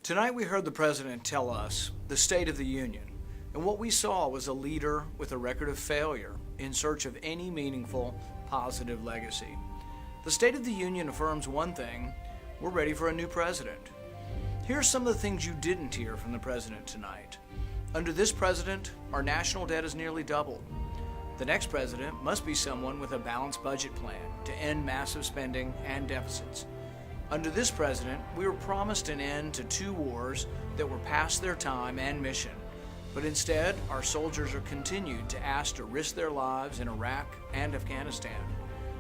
Tonight we heard the President tell us the State of the Union, and what we saw was a leader with a record of failure in search of any meaningful, positive legacy. The State of the Union affirms one thing: we're ready for a new president. Here are some of the things you didn't hear from the President tonight. Under this president, our national debt has nearly doubled. The next president must be someone with a balanced budget plan to end massive spending and deficits. Under this president, we were promised an end to two wars that were past their time and mission, but instead, our soldiers are continued to ask to risk their lives in Iraq and Afghanistan.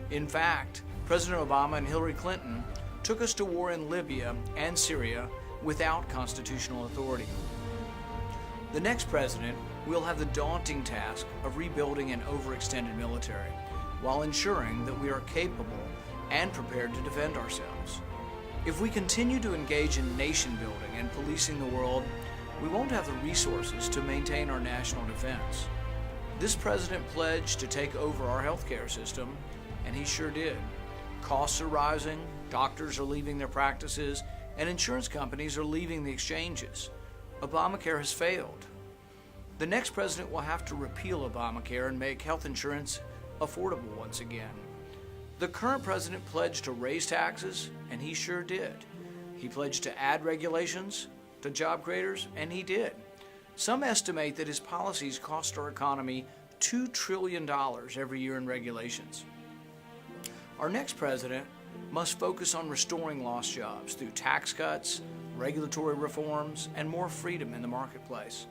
In fact, President Obama and Hillary Clinton took us to war in Libya and Syria without constitutional authority. The next president will have the daunting task of rebuilding an overextended military while ensuring that we are capable and prepared to defend ourselves. If we continue to engage in nation building and policing the world, we won't have the resources to maintain our national defense. This president pledged to take over our healthcare system, and he sure did. Costs are rising, doctors are leaving their practices, and insurance companies are leaving the exchanges. Obamacare has failed. The next president will have to repeal Obamacare and make health insurance affordable once again. The current president pledged to raise taxes, and he sure did. He pledged to add regulations to job creators, and he did. Some estimate that his policies cost our economy $2 trillion every year in regulations. Our next president must focus on restoring lost jobs through tax cuts, regulatory reforms, and more freedom in the marketplace.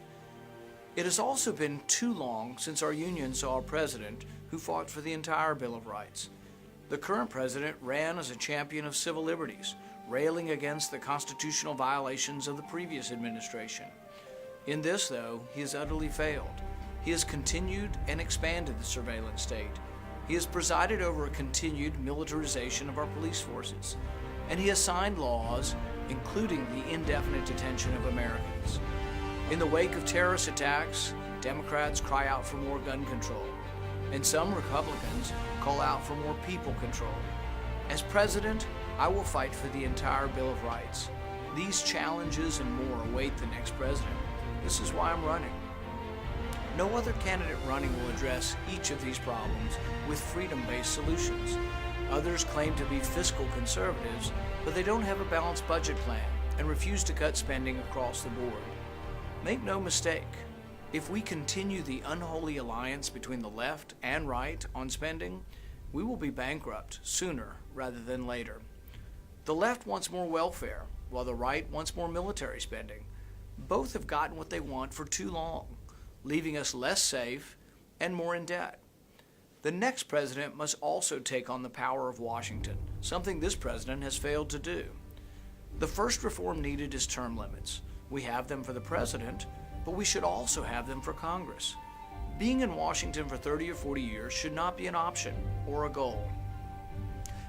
It has also been too long since our union saw a president who fought for the entire Bill of Rights. The current president ran as a champion of civil liberties, railing against the constitutional violations of the previous administration. In this, though, he has utterly failed. He has continued and expanded the surveillance state. He has presided over a continued militarization of our police forces. And he has signed laws, including the indefinite detention of Americans. In the wake of terrorist attacks, Democrats cry out for more gun control, and some Republicans call out for more people control. As president, I will fight for the entire Bill of Rights. These challenges and more await the next president. This is why I'm running. No other candidate running will address each of these problems with freedom-based solutions. Others claim to be fiscal conservatives, but they don't have a balanced budget plan and refuse to cut spending across the board. Make no mistake, if we continue the unholy alliance between the left and right on spending, we will be bankrupt sooner rather than later. The left wants more welfare, while the right wants more military spending. Both have gotten what they want for too long, leaving us less safe and more in debt. The next president must also take on the power of Washington, something this president has failed to do. The first reform needed is term limits. We have them for the president, but we should also have them for Congress. Being in Washington for 30 or 40 years should not be an option or a goal.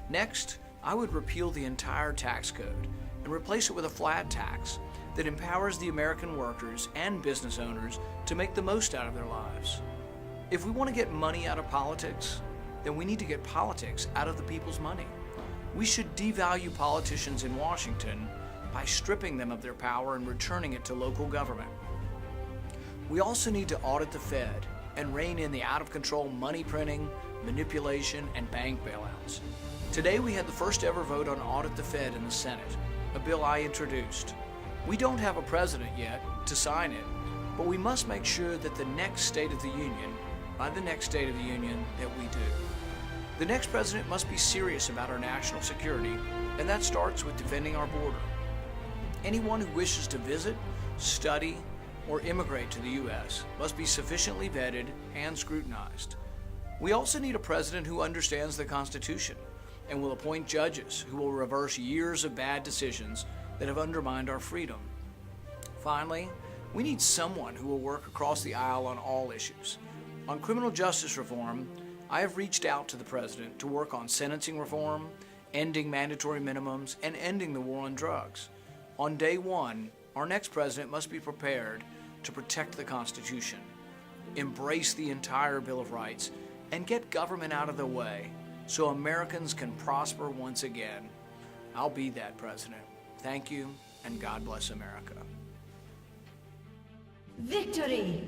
Next, I would repeal the entire tax code and replace it with a flat tax that empowers the American workers and business owners to make the most out of their lives. If we want to get money out of politics, then we need to get politics out of the people's money. We should devalue politicians in Washington by stripping them of their power and returning it to local government. We also need to audit the Fed and rein in the out-of-control money printing, manipulation, and bank bailouts. Today we had the first ever vote on audit the Fed in the Senate, a bill I introduced. We don't have a president yet to sign it, but we must make sure that the next State of the Union, by the next State of the Union, that we do. The next president must be serious about our national security, and that starts with defending our border. Anyone who wishes to visit, study, or immigrate to the U.S. must be sufficiently vetted and scrutinized. We also need a president who understands the Constitution and will appoint judges who will reverse years of bad decisions that have undermined our freedom. Finally, we need someone who will work across the aisle on all issues. On criminal justice reform, I have reached out to the president to work on sentencing reform, ending mandatory minimums, and ending the war on drugs. On day one, our next president must be prepared to protect the Constitution, embrace the entire Bill of Rights, and get government out of the way so Americans can prosper once again. I'll be that president. Thank you, and God bless America. Victory!